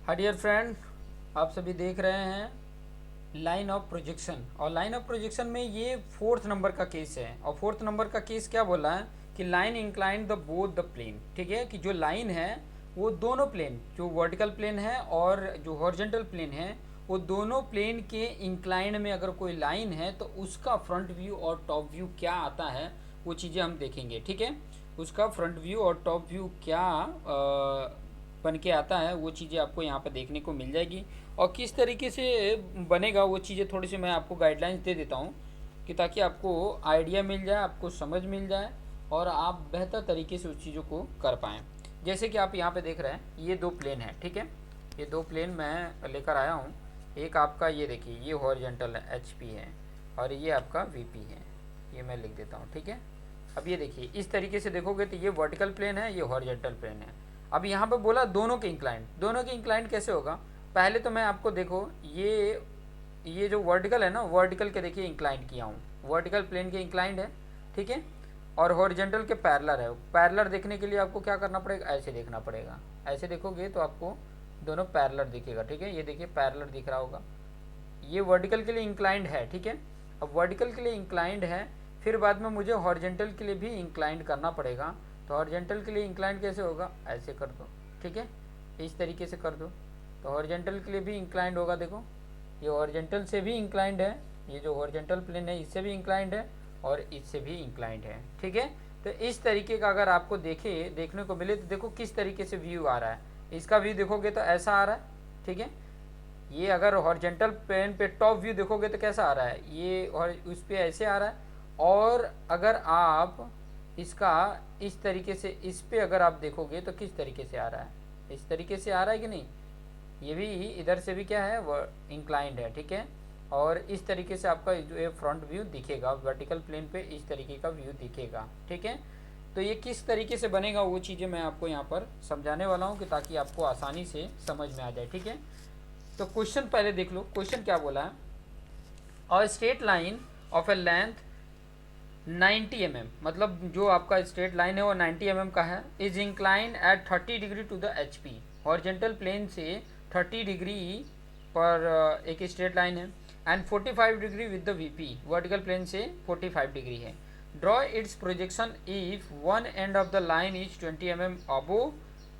Hi dear friend, आप सभी देख रहे हैं लाइन ऑफ प्रोजेक्शन। और लाइन ऑफ प्रोजेक्शन में ये फोर्थ नंबर का केस है। और फोर्थ नंबर का केस क्या बोला है कि line incline the both the plane. ठीक है, कि जो लाइन है वो दोनों प्लेन, जो वर्टिकल प्लेन है और जो हॉरिजॉन्टल प्लेन है, वो दोनों प्लेन के इंक्लाइन में अगर कोई लाइन है तो उसका फ्रंट व्यू और टॉप व्यू क्या आता है वो चीज़ें हम देखेंगे। ठीक है, उसका फ्रंट व्यू और टॉप व्यू क्या बन के आता है वो चीज़ें आपको यहाँ पे देखने को मिल जाएगी। और किस तरीके से बनेगा वो चीज़ें थोड़ी सी मैं आपको गाइडलाइंस दे देता हूँ कि ताकि आपको आइडिया मिल जाए, आपको समझ मिल जाए और आप बेहतर तरीके से उस चीज़ों को कर पाएँ। जैसे कि आप यहाँ पे देख रहे हैं ये दो प्लेन है। ठीक है, ये दो प्लेन मैं लेकर आया हूँ। एक आपका ये देखिए, ये हॉरिजॉन्टल एच पी है और ये आपका वी पी है। ये मैं लिख देता हूँ। ठीक है, अब ये देखिए इस तरीके से देखोगे तो ये वर्टिकल प्लेन है, ये हॉरिजॉन्टल प्लेन है। अब यहाँ पे बोला दोनों के इंक्लाइंट, दोनों के इंक्लाइंट कैसे होगा। पहले तो मैं आपको देखो ये जो वर्टिकल है ना, वर्टिकल के देखिए इंक्लाइंट किया हूँ, वर्टिकल प्लेन के इंक्लाइंट है। ठीक है, और हॉरिजॉन्टल के पैरेलल है। पैरेलल देखने के लिए आपको क्या करना पड़ेगा, ऐसे देखना पड़ेगा। ऐसे देखोगे तो आपको दोनों पैरेलल दिखेगा। ठीक है, ये देखिए पैरेलल दिख रहा होगा। ये वर्टिकल के लिए इंक्लाइंड है। ठीक है, अब वर्टिकल के लिए इंक्लाइंड है, फिर बाद में मुझे हॉरिजॉन्टल के लिए भी इंक्लाइंड करना पड़ेगा। तो हॉरिजॉन्टल के लिए इंक्लाइंड कैसे होगा, ऐसे कर दो। ठीक है, इस तरीके से कर दो तो हॉरिजॉन्टल के लिए भी इंक्लाइंड होगा। देखो ये हॉरिजॉन्टल से भी इंक्लाइंड है, ये जो हॉरिजॉन्टल प्लेन है इससे भी इंक्लाइंड है और इससे भी इंक्लाइंड है। ठीक है, तो इस तरीके का अगर आपको देखने को मिले तो देखो किस तरीके से व्यू आ रहा है। इसका व्यू देखोगे तो ऐसा आ रहा है। ठीक है, ये अगर हॉरिजॉन्टल प्लेन पे टॉप व्यू देखोगे तो कैसा आ रहा है, ये और उस पे ऐसे आ रहा है। और अगर आप इसका इस तरीके से इस पे अगर आप देखोगे तो किस तरीके से आ रहा है, इस तरीके से आ रहा है कि नहीं। ये भी इधर से भी क्या है, वो इंक्लाइंड है। ठीक है, और इस तरीके से आपका जो ये फ्रंट व्यू दिखेगा, वर्टिकल प्लेन पे इस तरीके का व्यू दिखेगा। ठीक है, तो ये किस तरीके से बनेगा वो चीज़ें मैं आपको यहाँ पर समझाने वाला हूँ कि ताकि आपको आसानी से समझ में आ जाए। ठीक है, तो क्वेश्चन पहले देख लो। क्वेश्चन क्या बोला है, और straight line of A length 90 mm, मतलब जो आपका स्ट्रेट लाइन है वो 90 mm का है, is incline at 30 degree to the H P. Horizontal plane से 30 डिग्री पर एक स्ट्रेट लाइन है and 45 degree with the V P. Vertical plane से 45 डिग्री है। Draw its projection if one end of the line is 20 mm above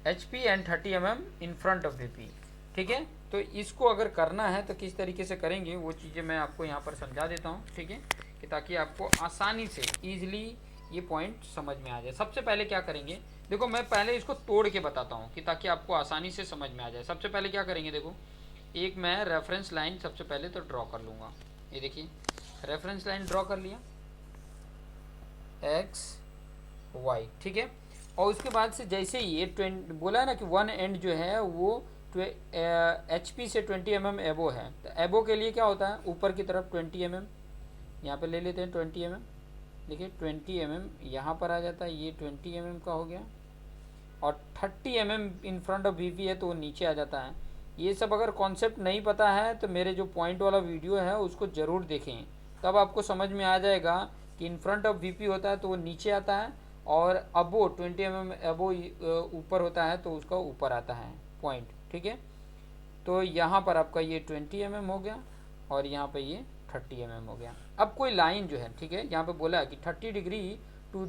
H P and 30 mm in front of V P. ठीक है, तो इसको अगर करना है तो किस तरीके से करेंगे वो चीज़ें मैं आपको यहाँ पर समझा देता हूँ। ठीक है, कि ताकि आपको आसानी से ईजिली ये पॉइंट समझ में आ जाए। सबसे पहले क्या करेंगे, देखो मैं पहले इसको तोड़ के बताता हूँ कि ताकि आपको आसानी से समझ में आ जाए। सबसे पहले क्या करेंगे, देखो एक मैं रेफरेंस लाइन सबसे पहले तो ड्रॉ कर लूँगा। ये देखिए रेफरेंस लाइन ड्रॉ कर लिया, एक्स वाई। ठीक है, और उसके बाद से जैसे ये बोला है ना कि वन एंड जो है वो एच पी से 20 mm एबो है, तो एबो के लिए क्या होता है, ऊपर की तरफ 20 mm यहाँ पे ले लेते हैं 20 mm। देखिए 20 mm यहाँ पर आ जाता है, ये 20 mm का हो गया। और 30 mm in front of V है तो वो नीचे आ जाता है। ये सब अगर कॉन्सेप्ट नहीं पता है तो मेरे जो पॉइंट वाला वीडियो है उसको ज़रूर देखें, तब आपको समझ में आ जाएगा कि इन फ्रंट ऑफ वी होता है तो वो नीचे आता है, और अबो 20 mm अबो ऊपर होता है तो उसका ऊपर आता है पॉइंट। ठीक है, तो यहाँ पर आपका ये 20 mm हो गया और यहाँ पे ये 30 mm हो गया। अब कोई लाइन जो है, ठीक है, यहाँ पे बोला है कि 30 डिग्री टू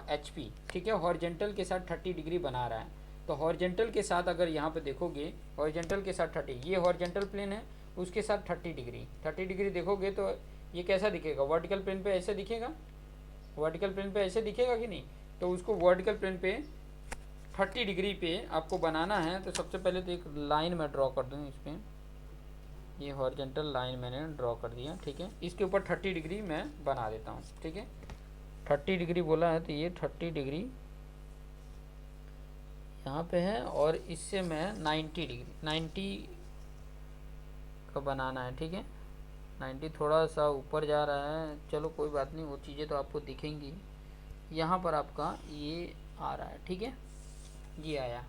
एच पी। ठीक है, हॉरिजॉन्टल के साथ 30 डिग्री बना रहा है, तो हॉरिजॉन्टल के साथ अगर यहाँ पे देखोगे, हॉरिजॉन्टल के साथ 30, ये हॉरिजॉन्टल प्लेन है उसके साथ 30 डिग्री देखोगे तो ये कैसा दिखेगा, वर्टिकल प्लेन पे ऐसे दिखेगा, वर्टिकल प्लेन पे ऐसे दिखेगा कि नहीं। तो उसको वर्टिकल प्लेन पे 30 डिग्री पे आपको बनाना है। तो सबसे पहले तो एक लाइन मैं ड्रॉ कर दूँ इस पर, ये हॉरिजॉन्टल लाइन मैंने ड्रॉ कर दिया। ठीक है, इसके ऊपर 30 डिग्री मैं बना देता हूँ। ठीक है, 30 डिग्री बोला है तो ये 30 डिग्री यहाँ पे है और इससे मैं 90 डिग्री 90 का बनाना है। ठीक है, 90 थोड़ा सा ऊपर जा रहा है, चलो कोई बात नहीं, वो चीज़ें तो आपको दिखेंगी। यहाँ पर आपका ये आ रहा है। ठीक है, ये आया,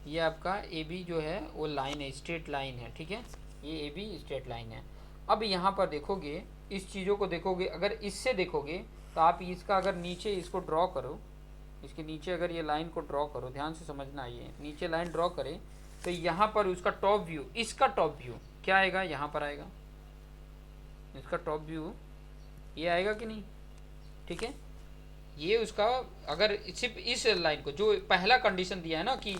ये आपका ए बी जो है वो लाइन है, स्ट्रेट लाइन है। ठीक है, ये ए बी स्ट्रेट लाइन है। अब यहाँ पर देखोगे, इस चीज़ों को देखोगे, अगर इससे देखोगे तो आप इसका अगर नीचे इसको ड्रॉ करो, इसके नीचे अगर ये लाइन को ड्रॉ करो, ध्यान से समझना, ये नीचे लाइन ड्रॉ करें तो यहाँ पर उसका टॉप व्यू, इसका टॉप व्यू क्या आएगा, यहाँ पर आएगा, इसका टॉप व्यू ये आएगा कि नहीं, ठीक है। ये उसका, अगर सिर्फ इस लाइन को, जो पहला कंडीशन दिया है ना कि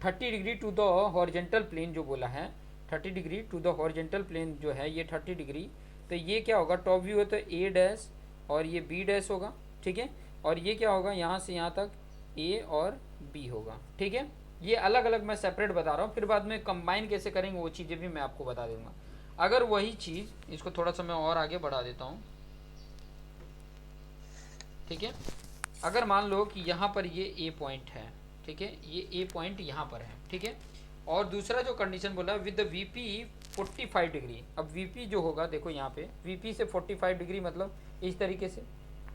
30 degree to the horizontal plane जो बोला है, 30 degree to the horizontal plane जो है ये 30 डिग्री, तो ये क्या होगा, टॉप व्यू है तो ए डैश और ये बी डैश होगा, ठीक है। और ये क्या होगा, यहाँ से यहाँ तक ए और बी होगा, ठीक है। ये अलग अलग मैं सेपरेट बता रहा हूँ, फिर बाद में कंबाइन कैसे करेंगे वो चीज़ें भी मैं आपको बता दूंगा। अगर वही चीज़, इसको थोड़ा सा मैं और आगे बढ़ा देता हूँ, ठीक है। अगर मान लो कि यहाँ पर ये ए पॉइंट है, ठीक है, ये ए पॉइंट यहाँ पर है, ठीक है। और दूसरा जो कंडीशन बोला विद द वीपी 45 डिग्री, अब वीपी जो होगा देखो यहाँ पे वीपी से 45 डिग्री, मतलब इस तरीके से,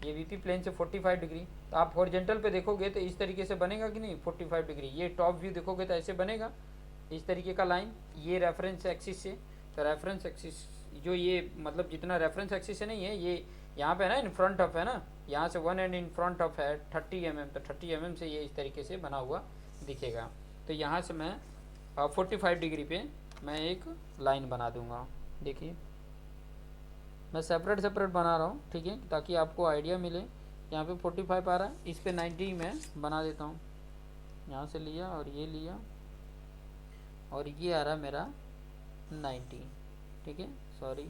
ये वीपी प्लेन से 45 डिग्री, तो आप हॉरिजॉन्टल पे देखोगे तो इस तरीके से बनेगा कि नहीं 45 डिग्री। ये टॉप व्यू देखोगे तो ऐसे बनेगा, इस तरीके का लाइन, ये रेफरेंस एक्सिस से, तो रेफरेंस एक्सिस जो ये मतलब जितना रेफरेंस एक्सिस से नहीं है, ये यहाँ पे है ना इन फ्रंट ऑफ है ना, यहाँ से 1 एंड इन फ्रंट ऑफ है 30 mm, तो 30 mm से ये इस तरीके से बना हुआ दिखेगा। तो यहाँ से मैं 45 डिग्री पे मैं एक लाइन बना दूंगा, देखिए मैं सेपरेट सेपरेट बना रहा हूँ, ठीक है, ताकि आपको आइडिया मिले। यहाँ पे 45 आ रहा है, इस पे 90 मैं बना देता हूँ, यहाँ से लिया और ये लिया और ये आ रहा मेरा 90, ठीक है, सॉरी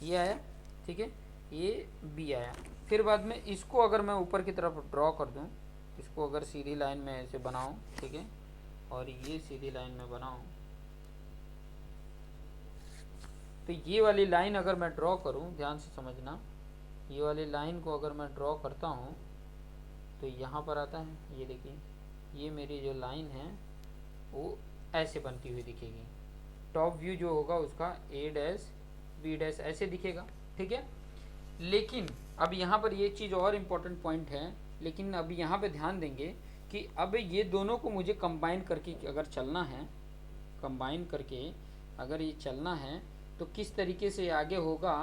ये आया, ठीक है, ये बी आया। फिर बाद में इसको अगर मैं ऊपर की तरफ ड्रॉ कर दूँ, इसको अगर सीधी लाइन में ऐसे बनाऊँ, ठीक है, और ये सीधी लाइन में बनाऊँ, तो ये वाली लाइन अगर मैं ड्रॉ करूँ, ध्यान से समझना, ये वाली लाइन को अगर मैं ड्रॉ करता हूँ तो यहाँ पर आता है, ये देखिए ये मेरी जो लाइन है वो ऐसे बनती हुई दिखेगी। टॉप व्यू जो होगा उसका ए डैश बी डैश ऐसे दिखेगा, ठीक है। लेकिन अब यहाँ पर ये चीज़ और इम्पोर्टेंट पॉइंट है, लेकिन अब यहाँ पे ध्यान देंगे कि अब ये दोनों को मुझे कंबाइन करके अगर चलना है, कंबाइन करके अगर ये चलना है तो किस तरीके से आगे होगा।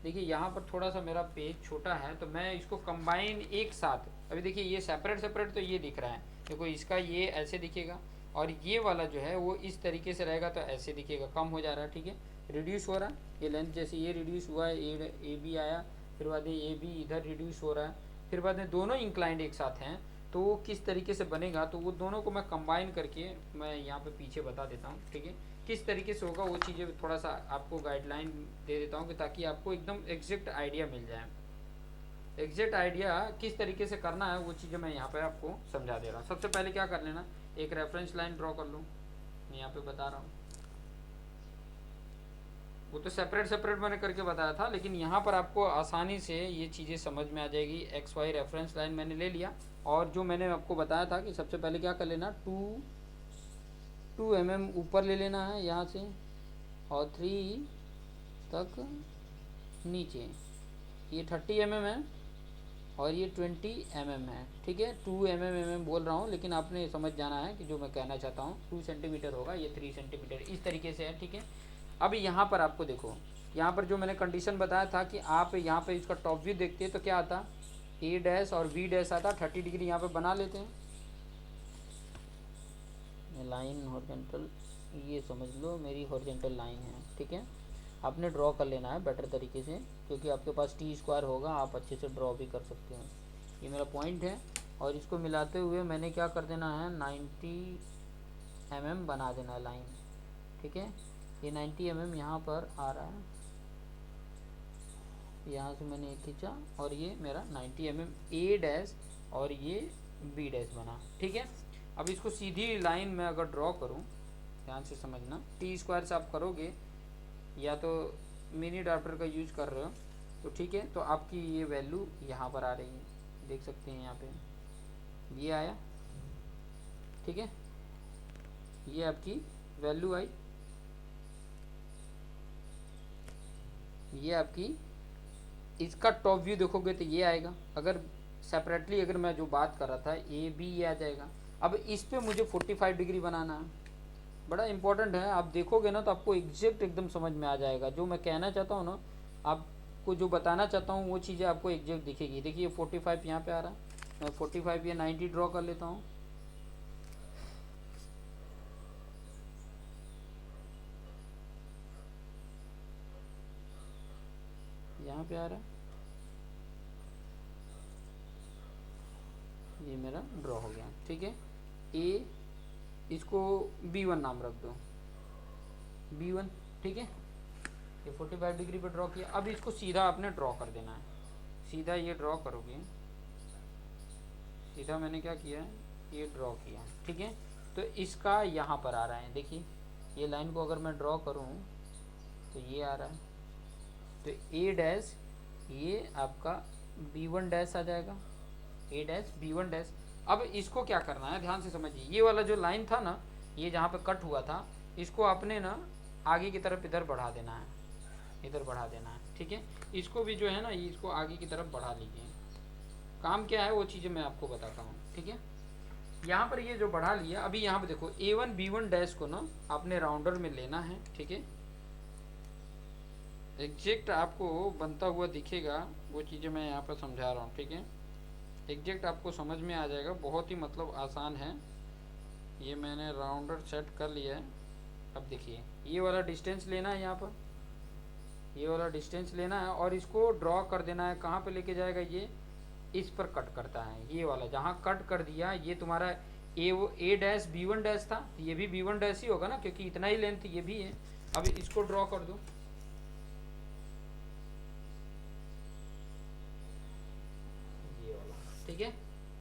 देखिए यहाँ पर थोड़ा सा मेरा पेज छोटा है, तो मैं इसको कंबाइन एक साथ, अभी देखिए ये सेपरेट सेपरेट तो ये दिख रहा है, देखो इसका ये ऐसे दिखेगा और ये वाला जो है वो इस तरीके से रहेगा तो ऐसे दिखेगा, कम हो जा रहा है, ठीक है, रिड्यूस हो रहा है। ये लेंथ जैसे ये रिड्यूस हुआ है, ए बी आया, फिर बाद में ए बी इधर रिड्यूस हो रहा है, फिर बाद में दोनों इंक्लाइंड एक साथ हैं, तो वो किस तरीके से बनेगा, तो वो दोनों को मैं कंबाइन करके मैं यहाँ पे पीछे बता देता हूँ, ठीक है, किस तरीके से होगा वो चीज़ें थोड़ा सा आपको गाइडलाइन दे देता हूँ कि ताकि आपको एकदम एग्जैक्ट आइडिया मिल जाए। एग्जैक्ट आइडिया किस तरीके से करना है वो चीज़ें मैं यहाँ पे आपको समझा दे रहा हूँ। सबसे पहले क्या कर लेना, एक रेफरेंस लाइन ड्रॉ कर लो, मैं यहाँ पे बता रहा हूँ, वो तो सेपरेट सेपरेट मैंने करके बताया था, लेकिन यहाँ पर आपको आसानी से ये चीज़ें समझ में आ जाएगी। एक्स वाई रेफरेंस लाइन मैंने ले लिया, और जो मैंने आपको बताया था कि सबसे पहले क्या कर लेना, 2 mm ऊपर ले लेना है यहाँ से, और 3 तक नीचे, ये 30 mm है और ये 20 mm है, ठीक है। 2 mm बोल रहा हूँ, लेकिन आपने समझ जाना है कि जो मैं कहना चाहता हूँ 2 सेंटीमीटर होगा, ये 3 सेंटीमीटर इस तरीके से है, ठीक है। अब यहाँ पर आपको देखो, यहाँ पर जो मैंने कंडीशन बताया था कि आप यहाँ पे इसका टॉप व्यू देखते हैं तो क्या आता, ए डैश और बी डैश आता, 30 डिग्री यहाँ पे बना लेते हैं, लाइन हॉरिजॉन्टल, ये समझ लो मेरी हॉरिजॉन्टल लाइन है, ठीक है। आपने ड्रॉ कर लेना है बेटर तरीके से, क्योंकि आपके पास टी स्क्वायर होगा, आप अच्छे से ड्रॉ भी कर सकते हो। ये मेरा पॉइंट है, और इसको मिलाते हुए मैंने क्या कर देना है, 90 mm बना देना है लाइन, ठीक है। ये 90 mm यहाँ पर आ रहा है, यहाँ से मैंने एक खींचा और ये मेरा 90 mm ए डैश और ये बी डैश बना, ठीक है। अब इसको सीधी लाइन में अगर ड्रॉ करूँ, ध्यान से समझना, टी स्क्वायर से आप करोगे या तो मिनी ड्राफ्टर का यूज कर रहे हो तो ठीक है, तो आपकी ये वैल्यू यहाँ पर आ रही है, देख सकते हैं यहाँ पे ये आया, ठीक है, ये आपकी वैल्यू आई, ये आपकी, इसका टॉप व्यू देखोगे तो ये आएगा। अगर सेपरेटली अगर मैं जो बात कर रहा था ए बी, ये आ जाएगा। अब इस पे मुझे 45 डिग्री बनाना है, बड़ा इंपॉर्टेंट है, आप देखोगे ना तो आपको एग्जैक्ट एकदम समझ में आ जाएगा। जो मैं कहना चाहता हूँ ना, आपको जो बताना चाहता हूँ वो चीज़ें आपको एग्जैक्ट दिखेगी। देखिए 45 यहाँ पे आ रहा है, मैं 45 या 90 ड्रॉ कर लेता हूँ, पे आ रहा है, ये मेरा ड्रॉ हो गया। ठीक है, ए, इसको B1 नाम रख दो, B1। ठीक है, ये 45 डिग्री पे ड्रॉ किया। अब इसको सीधा आपने ड्रॉ कर देना है, सीधा ये ड्रॉ करोगे, सीधा मैंने क्या किया है, ये ड्रॉ किया। ठीक है, तो इसका यहाँ पर आ रहा है, देखिए ये लाइन को अगर मैं ड्रॉ करूँ तो ये आ रहा है, तो ए डैश ये आपका B1 डैश आ जाएगा, ए डैश B1 डैश। अब इसको क्या करना है, ध्यान से समझिए, ये वाला जो लाइन था ना, ये जहाँ पे कट हुआ था, इसको आपने ना आगे की तरफ इधर बढ़ा देना है, इधर बढ़ा देना है। ठीक है, इसको भी जो है ना, ये इसको आगे की तरफ बढ़ा लीजिए। काम क्या है वो चीज़ें मैं आपको बताता हूँ। ठीक है, यहाँ पर ये जो बढ़ा लिया, अभी यहाँ पे देखो A1 B1 डैश को ना आपने राउंडर में लेना है। ठीक है, एग्जैक्ट आपको बनता हुआ दिखेगा, वो चीज़ें मैं यहाँ पर समझा रहा हूँ। ठीक है, एग्जैक्ट आपको समझ में आ जाएगा, बहुत ही मतलब आसान है। ये मैंने राउंडर सेट कर लिया है। अब देखिए ये वाला डिस्टेंस लेना है, यहाँ पर ये वाला डिस्टेंस लेना है और इसको ड्रॉ कर देना है। कहाँ पे लेके जाएगा, ये इस पर कट करता है, ये वाला जहाँ कट कर दिया, ये तुम्हारा ए डैश B1 डैश था, ये भी B1 डैश ही होगा ना, क्योंकि इतना ही लेंथ ये भी है। अब इसको ड्रॉ कर दो, ये वाला। ठीक है,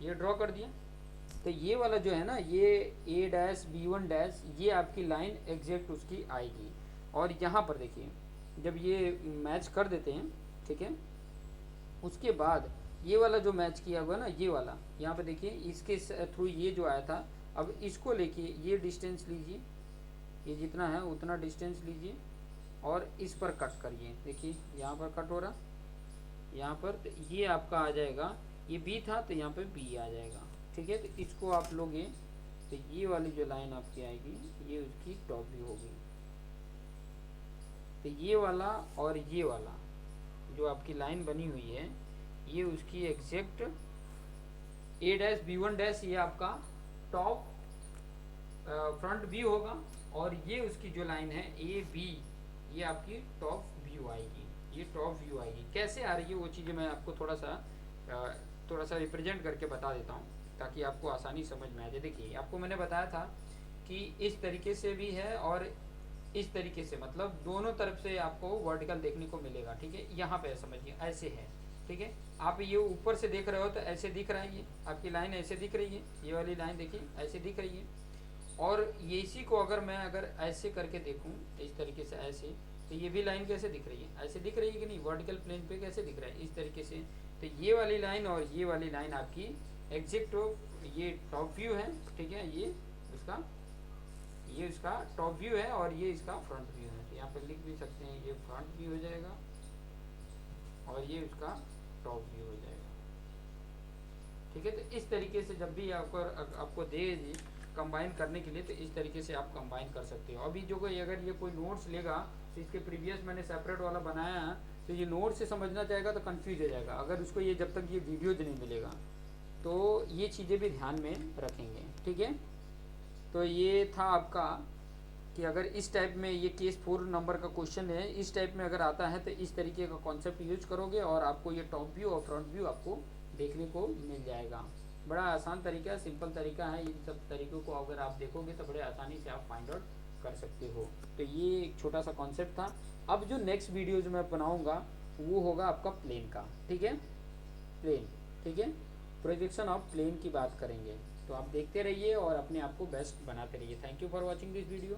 ये ड्रॉ कर दिया, तो ये वाला जो है ना, ये ए डैश B1 डैश, ये आपकी लाइन एग्जैक्ट उसकी आएगी। और यहाँ पर देखिए जब ये मैच कर देते हैं, ठीक है, उसके बाद ये वाला जो मैच किया हुआ ना, ये वाला यहाँ पे देखिए, इसके थ्रू ये जो आया था, अब इसको लेके ये डिस्टेंस लीजिए, ये जितना है उतना डिस्टेंस लीजिए और इस पर कट करिए। देखिए यहाँ पर कट हो रहा, यहाँ पर तो ये आपका आ जाएगा, ये B था तो यहाँ पे B आ जाएगा। ठीक है, तो इसको आप लोगे तो ये वाली जो लाइन आपकी आएगी, ये उसकी टॉप व्यू होगी। तो ये वाला और ये वाला जो आपकी लाइन बनी हुई है, ये उसकी एग्जैक्ट ए डैश B1 डैश, ये आपका टॉप फ्रंट व्यू होगा। और ये उसकी जो लाइन है AB, ये आपकी टॉप व्यू आएगी, ये टॉप व्यू आएगी। कैसे आ रही है वो चीज़ें मैं आपको थोड़ा सा रिप्रेजेंट करके बता देता हूँ, ताकि आपको आसानी समझ में आ जाए। देखिए आपको मैंने बताया था कि इस तरीके से भी है और इस तरीके से, मतलब दोनों तरफ से आपको वर्टिकल देखने को मिलेगा। ठीक है, यहाँ पे समझिए ऐसे है। ठीक है, आप ये ऊपर से देख रहे हो तो ऐसे दिख रहा है, ये आपकी लाइन ऐसे दिख रही है, ये वाली लाइन देखिए ऐसे दिख रही है। और ये इसी को अगर ऐसे करके देखूँ इस तरीके से ऐसे, तो ये भी लाइन कैसे दिख रही है, ऐसे दिख रही है कि नहीं, वर्टिकल प्लेन पे कैसे दिख रहा है, इस तरीके से। तो ये वाली लाइन और ये वाली लाइन आपकी एग्जैक्ट ये टॉप व्यू है। ठीक है, ये उसका टॉप व्यू है और ये इसका फ्रंट व्यू है। तो यहाँ पर लिख भी सकते हैं, ये फ्रंट व्यू हो जाएगा और ये उसका टॉप व्यू हो जाएगा। ठीक है, तो इस तरीके से जब भी आपको दे कंबाइन करने के लिए, तो इस तरीके से आप कंबाइन कर सकते हो। अभी जो कोई अगर ये कोई नोट्स लेगा, तो इसके प्रीवियस मैंने सेपरेट वाला बनाया है, तो ये नोट से समझना चाहेगा तो कंफ्यूज हो जाएगा, अगर उसको ये जब तक ये वीडियोज नहीं मिलेगा। तो ये चीज़ें भी ध्यान में रखेंगे। ठीक है, तो ये था आपका कि अगर इस टाइप में ये केस 4 नंबर का क्वेश्चन है, इस टाइप में अगर आता है तो इस तरीके का कॉन्सेप्ट यूज करोगे और आपको ये टॉप व्यू और फ्रंट व्यू आपको देखने को मिल जाएगा। बड़ा आसान तरीका है, सिंपल तरीका है। इन सब तरीक़ों को अगर आप देखोगे तो बड़े आसानी से आप फाइंड आउट कर सकते हो। तो ये एक छोटा सा कॉन्सेप्ट था। अब जो नेक्स्ट वीडियो जो मैं बनाऊँगा वो होगा आपका प्लेन का। ठीक है, प्लेन। ठीक है, प्रोजेक्शन ऑफ प्लेन की बात करेंगे। तो आप देखते रहिए और अपने आप को बेस्ट बनाते रहिए। Thank you for watching this video.